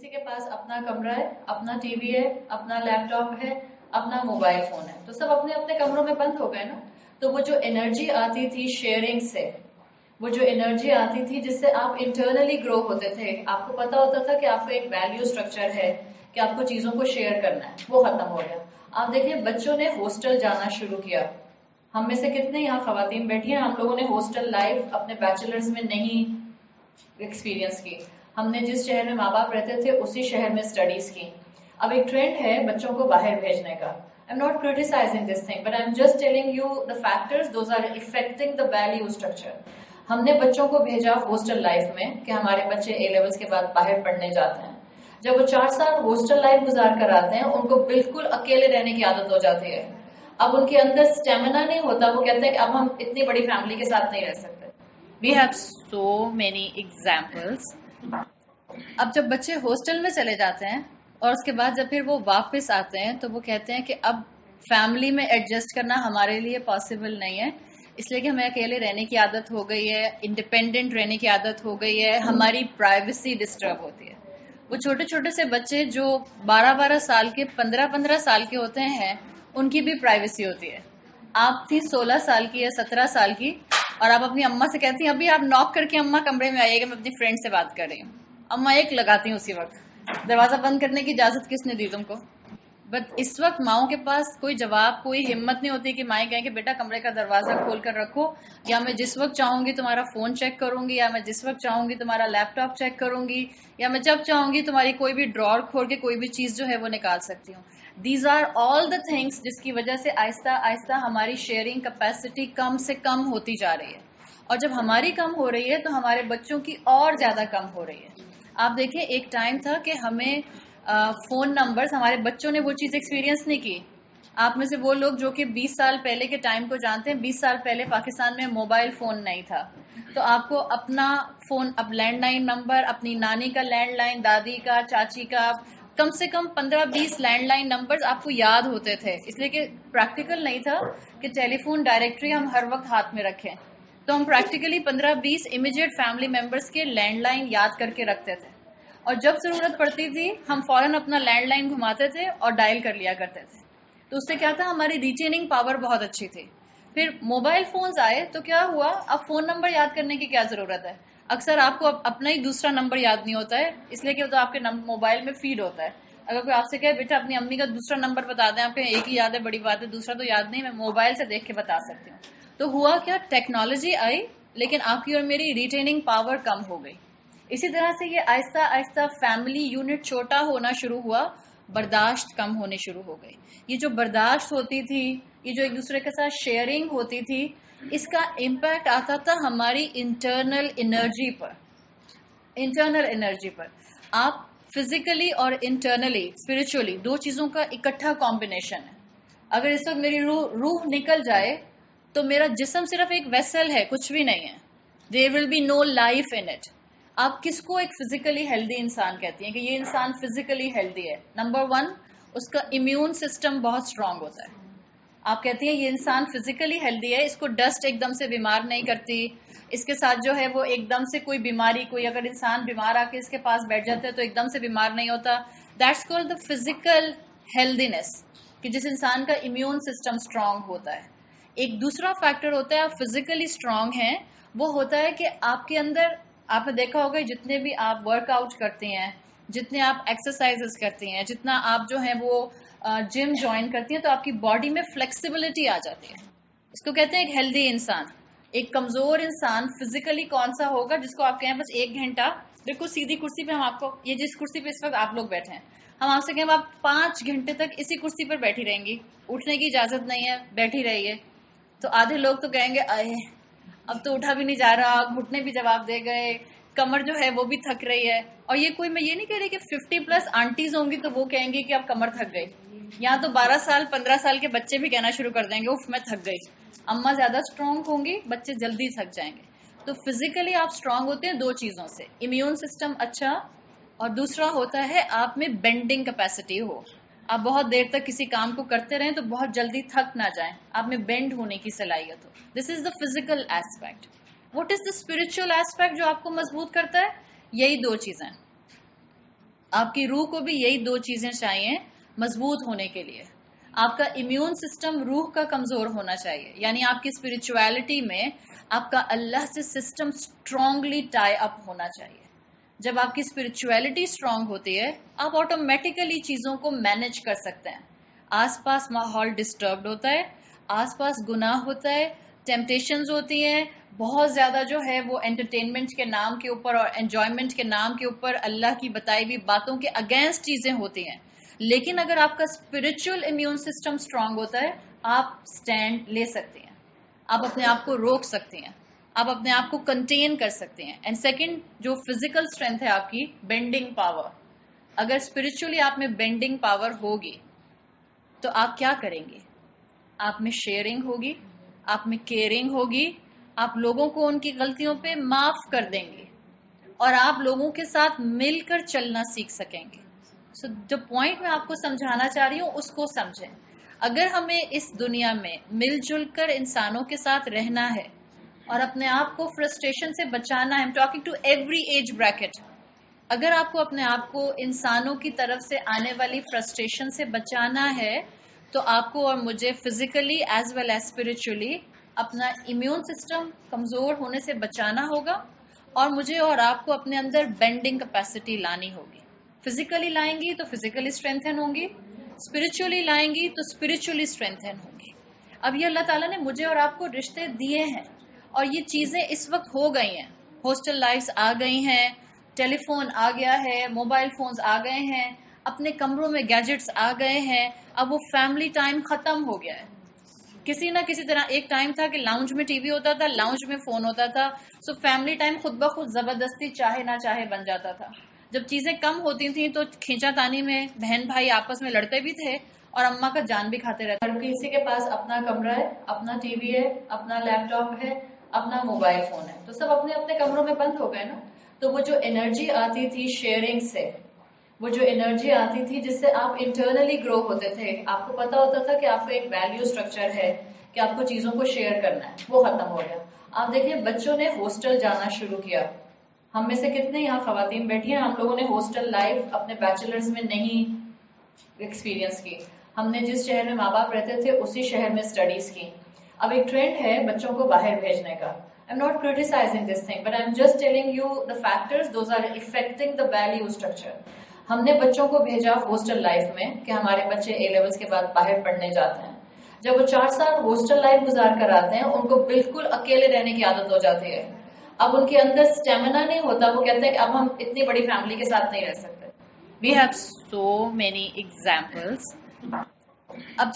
کسی کے پاس اپنا کمرہ ہے، اپنا ٹی وی ہے، اپنا لیپ ٹاپ ہے، اپنا موبائل فون ہے، تو سب اپنے اپنے کمروں میں بند ہو گئے نا. تو وہ جو انرجی آتی تھی شیئرنگ سے، وہ جو انرجی آتی تھی جس سے آپ انٹرنلی گرو ہوتے تھے، آپ کو پتا ہوتا تھا کہ آپ کا ایک ویلیو اسٹرکچر ہے کہ آپ کو چیزوں کو شیئر کرنا ہے، وہ ختم ہو گیا. آپ دیکھیے بچوں نے ہاسٹل جانا شروع کیا. ہم میں سے کتنے یہاں خواتین بیٹھی ہیں، ہم لوگوں نے ہاسٹل لائف اپنے بیچلرز میں نہیں ایکسپیرینس کی. ہم نے جس شہر میں ماں باپ رہتے تھے اسی شہر میں اسٹڈیز کی. اب ایک ٹرینڈ ہے بچوں کو باہر بھیجنے کا. I'm not criticizing this thing, but I'm just telling you the factors, those are affecting the value structure. ہم نے بچوں کو بھیجا ہاسٹل لائف میں کہ ہمارے بچے اے لیولز کے بعد باہر پڑھنے جاتے ہیں. جب وہ 4 سال ہاسٹل لائف گزار کر آتے ہیں ان کو بالکل اکیلے رہنے کی عادت ہو جاتی ہے. اب ان کے اندر اسٹیمنا نہیں ہوتا، وہ کہتے ہیں کہ اب ہم اتنی بڑی فیملی کے ساتھ نہیں رہ سکتے. We have so many examples. اب جب بچے ہاسٹل میں چلے جاتے ہیں اور اس کے بعد جب پھر وہ واپس آتے ہیں تو وہ کہتے ہیں کہ اب فیملی میں ایڈجسٹ کرنا ہمارے لیے پاسبل نہیں ہے، اس لیے کہ ہمیں اکیلے رہنے کی عادت ہو گئی ہے، انڈیپینڈنٹ رہنے کی عادت ہو گئی ہے، ہماری پرائیویسی ڈسٹرب ہوتی ہے. وہ چھوٹے چھوٹے سے بچے جو 12 سال کے 15 سال کے ہوتے ہیں ان کی بھی پرائیویسی ہوتی ہے. آپ تھی 16 سال کی یا 17 سال کی اور آپ اپنی اماں سے کہتی ہیں ابھی آپ ناک کر کے اماں کمرے میں آئیے گا، میں اپنی فرینڈ سے بات کر رہی ہوں. اماں ایک لگاتی ہیں اسی وقت. دروازہ بند کرنے کی اجازت کس نے دی تم کو؟ بٹ اس وقت ماؤں کے پاس کوئی جواب، کوئی ہمت نہیں ہوتی کہ مائیں کہیں کہ بیٹا کمرے کا دروازہ کھول کر رکھو، یا میں جس وقت چاہوں گی تمہارا فون چیک کروں گی، یا میں جس وقت چاہوں گی تمہارا لیپ ٹاپ چیک کروں گی، یا میں جب چاہوں گی تمہاری کوئی بھی ڈرار کھول کے کوئی بھی چیز جو ہے وہ نکال سکتی ہوں. These are all the things جس کی وجہ سے آہستہ آہستہ ہماری شیئرنگ کیپیسٹی کم سے کم ہوتی جا رہی ہے. اور جب ہماری کم ہو رہی ہے تو ہمارے بچوں کی اور زیادہ کم ہو رہی ہے. آپ دیکھیں ایک ٹائم تھا کہ ہمیں فون نمبرز، ہمارے بچوں نے وہ چیز ایکسپیرینس نہیں کی. آپ میں سے وہ لوگ جو کہ 20 سال پہلے کے ٹائم کو جانتے ہیں، 20 سال پہلے پاکستان میں موبائل فون نہیں تھا، تو آپ کو اپنا فون، اب لینڈ لائن نمبر، اپنی نانی کا لینڈ لائن، دادی کا، چاچی کا، کم سے کم 15-20 لینڈ لائن نمبرز آپ کو یاد ہوتے تھے، اس لیے کہ پریکٹیکل نہیں تھا کہ ٹیلی فون ڈائریکٹری ہم ہر وقت ہاتھ میں رکھیں. تو ہم پریکٹیکلی 15-20 امیجیٹ فیملی ممبرس کے لینڈ لائن یاد کر کے رکھتے تھے، اور جب ضرورت پڑتی تھی ہم فوراً اپنا لینڈ لائن گھماتے تھے اور ڈائل کر لیا کرتے تھے. تو اس سے کیا تھا، ہماری ریٹیننگ پاور بہت اچھی تھی. پھر موبائل فونز آئے تو کیا ہوا، اب فون نمبر یاد کرنے کی کیا ضرورت ہے. اکثر آپ کو اپنا ہی دوسرا نمبر یاد نہیں ہوتا ہے، اس لیے کہ وہ تو آپ کے موبائل میں فیڈ ہوتا ہے. اگر کوئی آپ سے کہے بیٹا اپنی امی کا دوسرا نمبر بتا دیں، آپ کے ایک ہی یاد ہے، بڑی بات ہے، دوسرا تو یاد نہیں، میں موبائل سے دیکھ کے بتا سکتی ہوں. تو ہوا کیا، ٹیکنالوجی آئی لیکن آپ کی اور میری ریٹیننگ پاور کم ہو گئی. اسی طرح سے یہ آہستہ آہستہ فیملی یونٹ چھوٹا ہونا شروع ہوا، برداشت کم ہونے شروع ہو گئی. یہ جو برداشت ہوتی تھی، یہ جو ایک دوسرے کے ساتھ شیئرنگ ہوتی تھی، اس کا امپیکٹ آتا تھا ہماری انٹرنل انرجی پر. انٹرنل انرجی پر آپ فزیکلی اور انٹرنلی اسپرچولی دو چیزوں کا اکٹھا کمبینیشن ہے. اگر اس وقت میری روح نکل جائے تو میرا جسم صرف ایک ویسل ہے، کچھ بھی نہیں ہے. there will be no life in it. آپ کس کو ایک فزیکلی ہیلدی انسان کہتی ہیں کہ یہ انسان فزیکلی ہیلدی ہے؟ نمبر 1، اس کا امیون سسٹم بہت اسٹرانگ ہوتا ہے. آپ کہتی ہیں یہ انسان فزیکلی ہیلدی ہے، اس کو ڈسٹ ایک دم سے بیمار نہیں کرتی، اس کے ساتھ جو ہے وہ ایک دم سے کوئی بیماری، کوئی اگر انسان بیمار آ کے اس کے پاس بیٹھ جاتا ہے تو ایک دم سے بیمار نہیں ہوتا. دیٹس کالڈ دا فزیکل ہیلدینس، کہ جس انسان کا امیون سسٹم اسٹرانگ ہوتا ہے. ایک دوسرا فیکٹر ہوتا ہے آپ فزیکلی اسٹرانگ ہیں، وہ ہوتا ہے کہ آپ کے اندر، آپ نے دیکھا ہوگا جتنے بھی آپ ورک آؤٹ کرتے ہیں، جتنے آپ ایکسرسائزز کرتے ہیں، جتنا آپ جو ہیں وہ جم جوائن کرتی ہیں، تو آپ کی باڈی میں فلیکسیبلٹی آ جاتی ہے. اس کو کہتے ہیں ایک ہیلدی انسان. ایک کمزور انسان فزیکلی کون سا ہوگا جس کو آپ کہیں بس 1 گھنٹہ بالکل سیدھی کرسی پہ، ہم آپ کو، یہ جس کرسی پہ اس وقت آپ لوگ بیٹھے ہیں، ہم آپ سے کہیں آپ 5 گھنٹے تک اسی کرسی پر بیٹھی رہیں گی، اٹھنے کی اجازت نہیں ہے، بیٹھی رہیے. تو آدھے لوگ تو کہیں گے آئے اب تو اٹھا بھی نہیں جا رہا، گھٹنے بھی جواب دے گئے، کمر جو ہے وہ بھی تھک رہی ہے. اور یہ کوئی، میں یہ نہیں کہہ رہی کہ 50+ آنٹیز ہوں گی تو وہ کہیں گی کہ اب کمر تھک گئی. یہاں تو 12 سال 15 سال کے بچے بھی کہنا شروع کر دیں گے اف میں تھک گئی. اماں زیادہ اسٹرانگ ہوں گی، بچے جلدی تھک جائیں گے. تو فزیکلی آپ اسٹرانگ ہوتے ہیں 2 چیزوں سے، امیون سسٹم اچھا، اور دوسرا ہوتا ہے آپ میں بینڈنگ کیپیسٹی ہو. آپ بہت دیر تک کسی کام کو کرتے رہیں تو بہت جلدی تھک نہ جائیں، آپ میں بینڈ ہونے کی صلاحیت ہو. This is the physical aspect. What is the spiritual aspect جو آپ کو مضبوط کرتا ہے؟ یہی 2 چیزیں. آپ کی روح کو بھی یہی 2 چیزیں چاہیے مضبوط ہونے کے لیے. آپ کا امیون سسٹم روح کا کمزور ہونا چاہیے، یعنی آپ کی اسپرچویلٹی میں آپ کا اللہ سے سسٹم اسٹرانگلی ٹائی اپ ہونا چاہیے. جب آپ کی اسپرچویلٹی اسٹرانگ ہوتی ہے آپ آٹومیٹیکلی چیزوں کو مینج کر سکتے ہیں. آس پاس ماحول ڈسٹربڈ ہوتا ہے، آس پاس گناہ ہوتا ہے، ٹیمپٹیشنز ہوتی ہیں، بہت زیادہ جو ہے وہ انٹرٹینمنٹ کے نام کے اوپر اور انجوائمنٹ کے نام کے اوپر اللہ کی بتائی ہوئی باتوں کے اگینسٹ چیزیں ہوتی ہیں. لیکن اگر آپ کا اسپرچل امیون سسٹم اسٹرانگ ہوتا ہے آپ سٹینڈ لے سکتے ہیں، آپ اپنے آپ کو روک سکتے ہیں، آپ اپنے آپ کو کنٹین کر سکتے ہیں. اینڈ سیکنڈ جو فزیکل اسٹرینتھ ہے آپ کی بینڈنگ پاور. اگر اسپرچولی آپ میں بینڈنگ پاور ہوگی تو آپ کیا کریں گے؟ آپ میں شیئرنگ ہوگی، آپ میں کیئرنگ ہوگی، آپ لوگوں کو ان کی غلطیوں پہ معاف کر دیں گے اور آپ لوگوں کے ساتھ مل کر چلنا سیکھ سکیں گے. سو جو پوائنٹ میں آپ کو سمجھانا چاہ رہی ہوں اس کو سمجھیں. اگر ہمیں اس دنیا میں مل جل کر انسانوں کے ساتھ رہنا ہے اور اپنے آپ کو فرسٹریشن سے بچانا ہے، I'm talking to every age bracket. اگر آپ کو اپنے آپ کو انسانوں کی طرف سے آنے والی فرسٹریشن سے بچانا ہے تو آپ کو اور مجھے physically as well as spiritually اپنا امیون سسٹم کمزور ہونے سے بچانا ہوگا، اور مجھے اور آپ کو اپنے اندر بینڈنگ کیپیسٹی لانی ہوگی. فزیکلی لائیں گی تو فزیکلی اسٹرینتھن ہوں گی، اسپرچولی لائیں گی تو اسپرچولی اسٹرینتھن ہوں گی. اب یہ اللہ تعالیٰ نے مجھے اور آپ کو رشتے دیے ہیں اور یہ چیزیں اس وقت ہو گئی ہیں. ہاسٹل لائفز آ گئی ہیں، ٹیلی فون آ گیا ہے، موبائل فونز آ گئے ہیں، اپنے کمروں میں گیجٹس آ گئے ہیں. اب وہ فیملی ٹائم ختم ہو گیا ہے. کسی نہ کسی طرح ایک ٹائم تھا کہ لاؤنج میں ٹی وی ہوتا تھا، لاؤنج میں فون ہوتا تھا. سو فیملی ٹائم خود بخود زبردستی چاہے نہ چاہے بن جاتا تھا. جب چیزیں کم ہوتی تھیں تو کھینچا تانی میں بہن بھائی آپس میں لڑتے بھی تھے اور اماں کا جان بھی کھاتے رہتے. ہر کسی کے پاس اپنا کمرہ ہے، اپنا ٹی وی ہے، اپنا لیپ ٹاپ ہے، اپنا موبائل فون ہے، تو سب اپنے اپنے کمروں میں بند ہو گئے نا. تو وہ جو انرجی آتی تھی شیئرنگ سے، وہ جو انرجی آتی تھی جس سے آپ انٹرنلی گرو ہوتے تھے، آپ کو پتا ہوتا تھا کہ آپ کا ایک ویلیو اسٹرکچر ہے کہ آپ کو چیزوں کو شیئر کرنا ہے، وہ ختم ہو گیا. آپ دیکھیں بچوں نے ہاسٹل جانا شروع کیا. ہم میں سے کتنے یہاں خواتین بیٹھی ہیں ہم لوگوں نے ہاسٹل لائف اپنے بیچلرز میں نہیں ایکسپیرینس کی. ہم نے جس شہر میں ماں باپ رہتے تھے اسی شہر میں اسٹڈیز کی. اب ایک ٹرینڈ ہے بچوں کو باہر بھیجنے کا. I'm not criticizing this thing, but I'm just telling you the factors, those are affecting the value structure. ہم نے بچوں کو بھیجا ہاسٹل لائف میں کہ ہمارے بچے اے لیولز کے بعد باہر پڑھنے جاتے ہیں. جب وہ 4 سال ہاسٹل لائف گزار کر آتے ہیں ان کو بالکل اکیلے رہنے کی عادت ہو جاتی ہے. اب ان کے اندر اسٹیمنا نہیں ہوتا، وہ کہتے ہیں کہ اب ہم اتنی بڑی فیملی کے ساتھ نہیں رہ سکتے. We have so many examples. اب